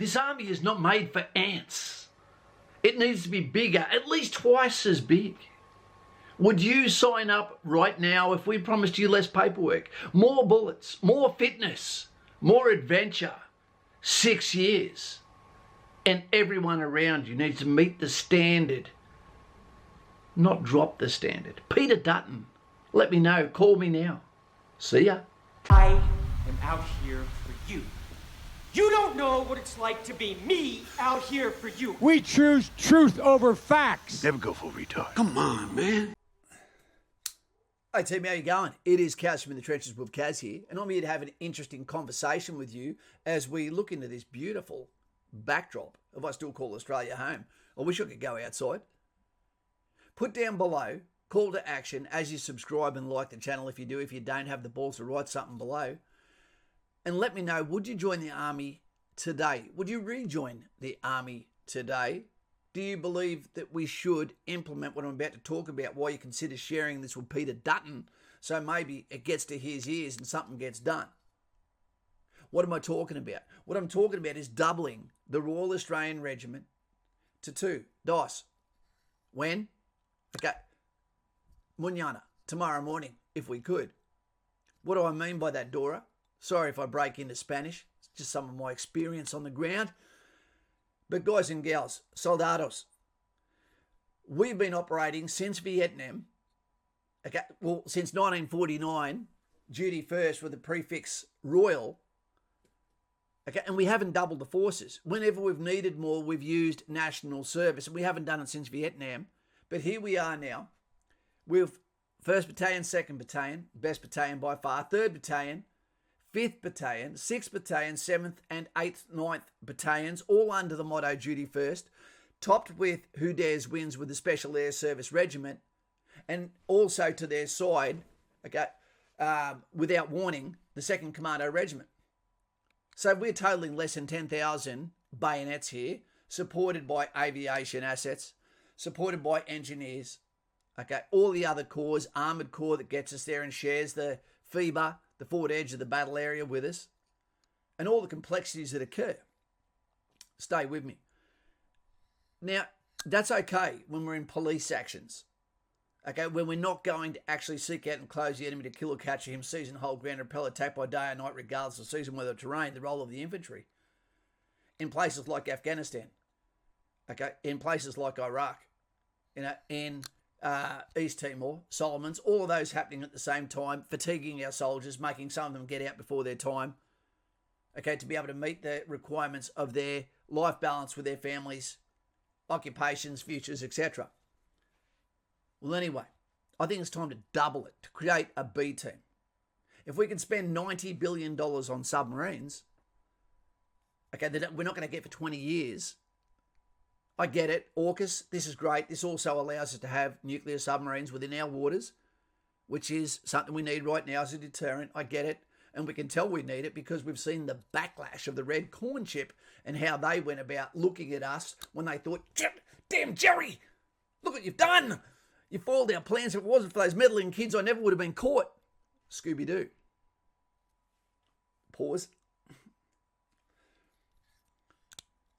This army is not made for ants. It needs to be bigger, at least twice as big. Would you sign up right now if we promised you less paperwork, more bullets, more fitness, more adventure, 6 years, and everyone around you needs to meet the standard, not drop the standard? Peter Dutton, let me know. Call me now. See ya. I am out here for you. You don't know what it's like to be me out here for you. We choose truth over facts. Never go full retard. Come on, man. Hey team, how you going? It is Kaz from In the Trenches with Kaz here, and I'm here to have an interesting conversation with you as we look into this beautiful backdrop of I still call Australia home. I wish I could go outside. Put down below, call to action as you subscribe and like the channel if you do. If you don't, have the balls to write something below. And let me know, would you join the army today? Would you rejoin the army today? Do you believe that we should implement what I'm about to talk about? Why you consider sharing this with Peter Dutton, so maybe it gets to his ears and something gets done. What am I talking about? What I'm talking about is doubling the Royal Australian Regiment to 2. DICE. When? Okay. Mañana, tomorrow morning, if we could. What do I mean by that, Dora? Sorry if I break into Spanish. It's just some of my experience on the ground. But guys and gals, soldados, we've been operating since Vietnam, okay, well, since 1949, duty first with the prefix Royal, okay, and we haven't doubled the forces. Whenever we've needed more, we've used national service, and we haven't done it since Vietnam. But here we are now with 1st Battalion, 2nd Battalion, best battalion by far, 3rd Battalion, 5th Battalion, 6th Battalion, 7th and 8th, 9th Battalions, all under the motto Duty First, topped with Who Dares Wins with the Special Air Service Regiment, and also to their side, okay, without warning, the 2nd Commando Regiment. So we're totaling less than 10,000 bayonets here, supported by aviation assets, supported by engineers, okay, all the other corps, Armoured Corps that gets us there and shares the FEBA, the forward edge of the battle area with us, and all the complexities that occur. Stay with me. Now, that's okay when we're in police actions. Okay, when we're not going to actually seek out and close the enemy to kill or capture him, seize and hold ground, repel, attack by day or night, regardless of season, weather, or terrain, the role of the infantry. In places like Afghanistan, okay, in places like Iraq, in East Timor, Solomons, all of those happening at the same time, fatiguing our soldiers, making some of them get out before their time, okay, to be able to meet the requirements of their life balance with their families, occupations, futures, etc. Well, anyway, I think it's time to double it, to create a B team. If we can spend $90 billion on submarines, okay, that we're not going to get for 20 years, I get it. AUKUS, this is great. This also allows us to have nuclear submarines within our waters, which is something we need right now as a deterrent. I get it. And we can tell we need it because we've seen the backlash of the Red Corn Chip and how they went about looking at us when they thought, damn, Jerry, look what you've done. You foiled our plans. If it wasn't for those meddling kids, I never would have been caught. Scooby-Doo. Pause.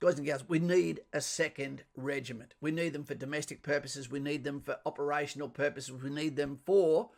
Guys and gals, we need a 2nd regiment. We need them for domestic purposes. We need them for operational purposes. We need them for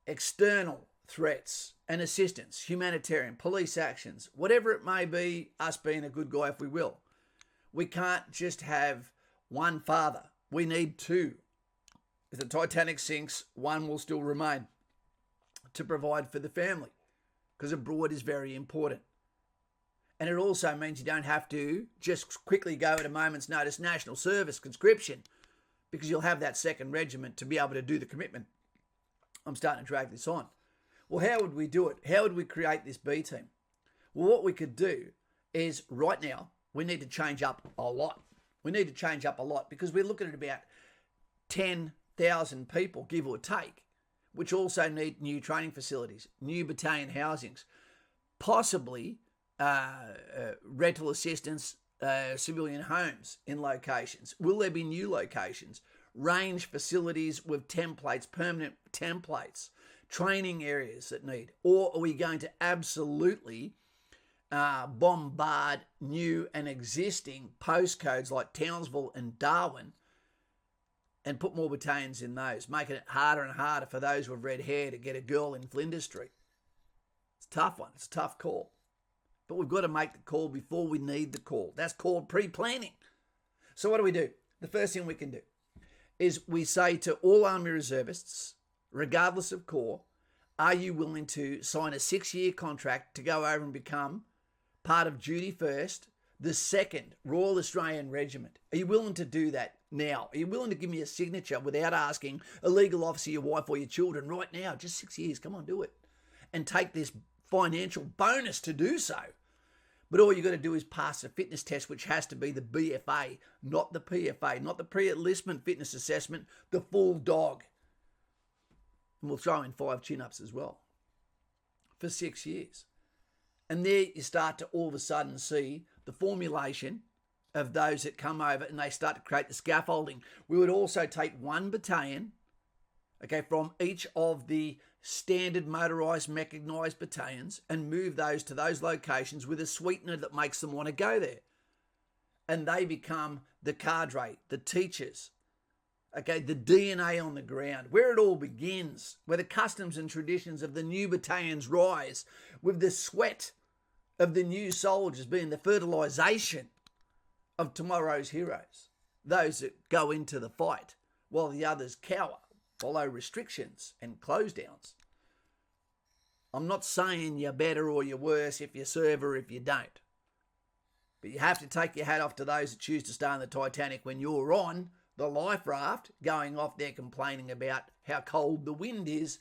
external threats and assistance, humanitarian, police actions, whatever it may be, us being a good guy if we will. We can't just have one father. We need 2. If the Titanic sinks, one will still remain to provide for the family because abroad is very important. And it also means you don't have to just quickly go at a moment's notice national service conscription because you'll have that 2nd regiment to be able to do the commitment. I'm starting to drag this on. Well, how would we do it? How would we create this B team? Well, what we could do is right now, we need to change up a lot. We need to change up a lot because we're looking at about 10,000 people, give or take, which also need new training facilities, new battalion housings, possibly rental assistance, civilian homes in locations. Will there be new locations? Range facilities with templates, permanent templates, training areas that need? Or are we going to absolutely bombard new and existing postcodes like Townsville and Darwin and put more battalions in those, making it harder and harder for those with red hair to get a girl in Flinders Street. It's a tough one. It's a tough call. But we've got to make the call before we need the call. That's called pre-planning. So what do? The first thing we can do is we say to all Army Reservists, regardless of corps, are you willing to sign a 6-year contract to go over and become part of Duty First, the 2nd Royal Australian Regiment? Are you willing to do that now? Are you willing to give me a signature without asking a legal officer, your wife or your children right now? Just 6 years. Come on, do it. And take this financial bonus to do so. But all you got to do is pass a fitness test, which has to be the BFA, not the PFA, not the pre-enlistment fitness assessment, the full dog. And we'll throw in 5 chin-ups as well for 6 years. And there you start to all of a sudden see the formulation of those that come over and they start to create the scaffolding. We would also take 1 battalion, from each of the standard motorised mechanised battalions and move those to those locations with a sweetener that makes them want to go there. And they become the cadre, the teachers, the DNA on the ground, where it all begins, where the customs and traditions of the new battalions rise, with the sweat of the new soldiers being the fertilisation of tomorrow's heroes, those that go into the fight while the others cower, follow restrictions and close downs. I'm not saying you're better or you're worse if you serve or if you don't. But you have to take your hat off to those that choose to stay on the Titanic when you're on the life raft, going off there complaining about how cold the wind is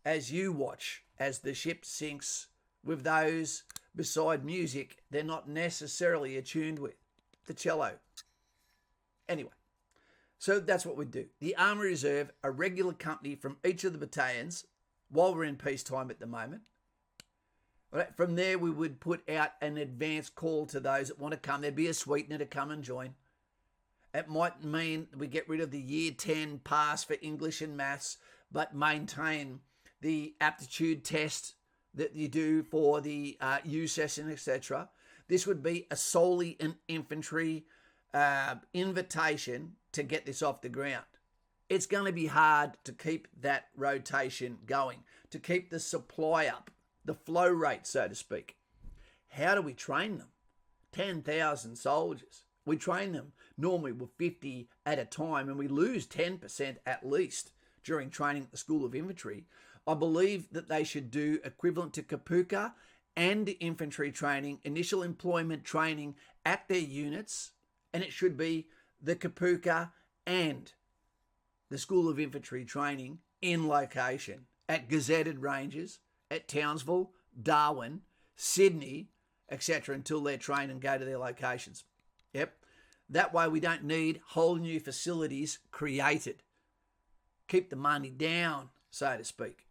as you watch as the ship sinks with those beside music they're not necessarily attuned with, the cello. Anyway, so that's what we do. The Army Reserve, a regular company from each of the battalions, while we're in peacetime at the moment. Right, from there, we would put out an advance call to those that want to come. There'd be a sweetener to come and join. It might mean we get rid of the Year 10 pass for English and Maths, but maintain the aptitude test that you do for the U session, etc. This would be a solely an infantry invitation to get this off the ground. It's going to be hard to keep that rotation going, to keep the supply up, the flow rate, so to speak. How do we train them? 10,000 soldiers. We train them normally with 50 at a time, and we lose 10% at least during training at the School of Infantry. I believe that they should do equivalent to Kapuka and infantry training, initial employment training at their units, and it should be the Kapuka and the School of Infantry training in location at gazetted ranges at Townsville, Darwin, Sydney, etc. until they're trained and go to their locations. Yep. That way we don't need whole new facilities created. Keep the money down, so to speak.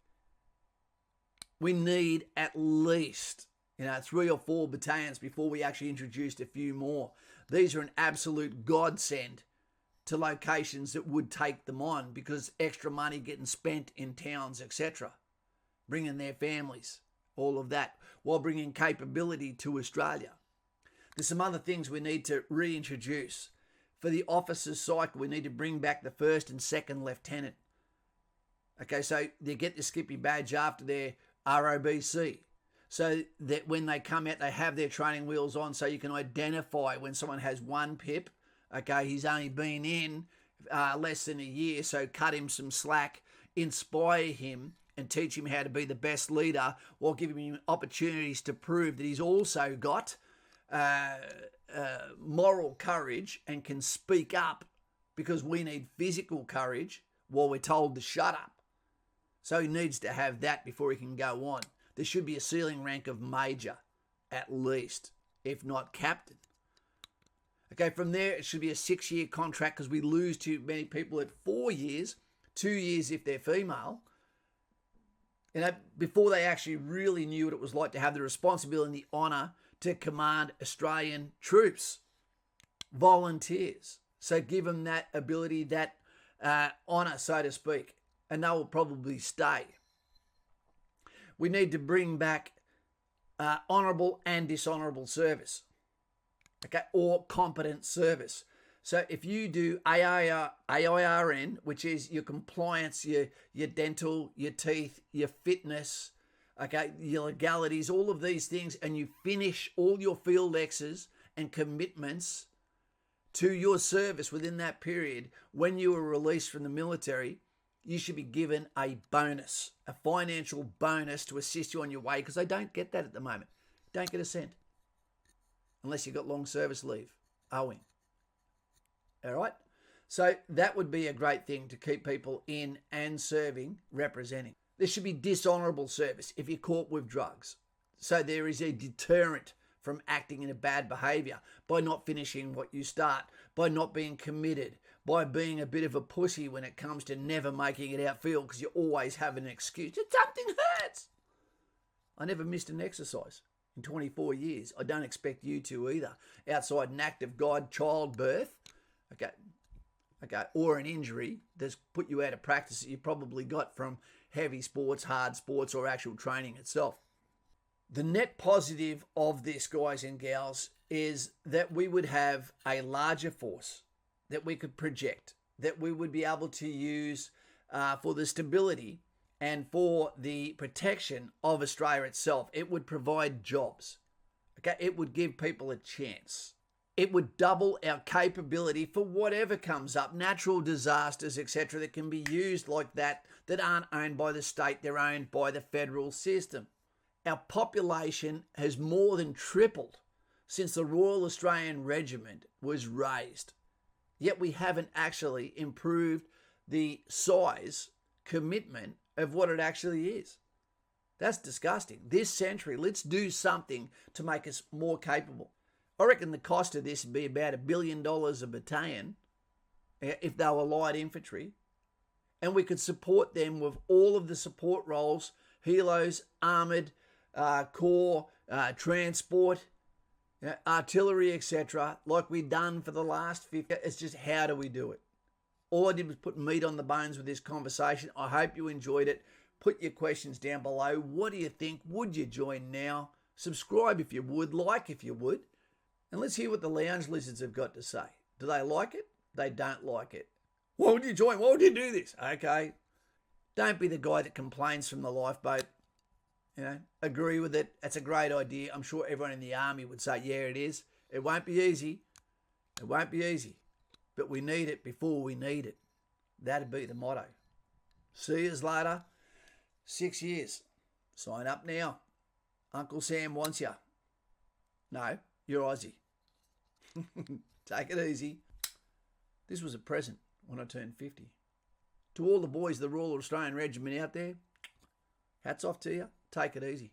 We need at least 3 or 4 battalions before we actually introduced a few more. These are an absolute godsend to locations that would take them on because extra money getting spent in towns, etc. Bringing their families, all of that, while bringing capability to Australia. There's some other things we need to reintroduce. For the officers' cycle, we need to bring back the 1st and 2nd lieutenant. So they get the Skippy badge after their ROBC. So that when they come out, they have their training wheels on so you can identify when someone has 1 pip. He's only been in less than a year, so cut him some slack, inspire him, and teach him how to be the best leader while giving him opportunities to prove that he's also got moral courage and can speak up, because we need physical courage while we're told to shut up. So he needs to have that before he can go on. There should be a ceiling rank of major, at least, if not captain. From there, it should be a 6-year contract because we lose too many people at 4 years, 2 years if they're female. Before they actually really knew what it was like to have the responsibility and the honour to command Australian troops, volunteers. So give them that ability, that honour, so to speak, and they will probably stay. We need to bring back honourable and dishonourable service, okay, or competent service. So if you do AIRN, which is your compliance, your dental, your teeth, your fitness, okay, your legalities, all of these things, and you finish all your field X's and commitments to your service within that period, when you were released from the military, you should be given a bonus, a financial bonus to assist you on your way, because they don't get that at the moment. Don't get a cent unless you've got long service leave owing. All right? So that would be a great thing to keep people in and serving, representing. There should be dishonourable service if you're caught with drugs. So there is a deterrent from acting in a bad behaviour by not finishing what you start, by not being committed, by being a bit of a pussy when it comes to never making it outfield because you always have an excuse. Something hurts. I never missed an exercise in 24 years. I don't expect you to either. Outside an act of God, childbirth, okay, or an injury that's put you out of practice that you probably got from heavy sports, hard sports, or actual training itself. The net positive of this, guys and gals, is that we would have a larger force that we could project, that we would be able to use for the stability and for the protection of Australia itself. It would provide jobs. Okay, it would give people a chance. It would double our capability for whatever comes up, natural disasters, etc., that can be used like that aren't owned by the state, they're owned by the federal system. Our population has more than tripled since the Royal Australian Regiment was raised. Yet we haven't actually improved the size, commitment of what it actually is. That's disgusting. This century, let's do something to make us more capable. I reckon the cost of this would be about $1 billion a battalion if they were light infantry. And we could support them with all of the support roles, helos, armoured, corps, transport, artillery, etc., like we've done for the last 50. It's just, how do we do it? All I did was put meat on the bones with this conversation. I hope you enjoyed it. Put your questions down below. What do you think? Would you join now? Subscribe if you would, like if you would. And let's hear what the lounge lizards have got to say. Do they like it? They don't like it. Why would you join? Why would you do this? Okay. Don't be the guy that complains from the lifeboat. You know, agree with it. That's a great idea. I'm sure everyone in the army would say, yeah, it is. It won't be easy. It won't be easy. But we need it before we need it. That'd be the motto. See you later. 6 years. Sign up now. Uncle Sam wants you. No, you're Aussie. Take it easy. This was a present when I turned 50. To all the boys of the Royal Australian Regiment out there, hats off to you. Take it easy.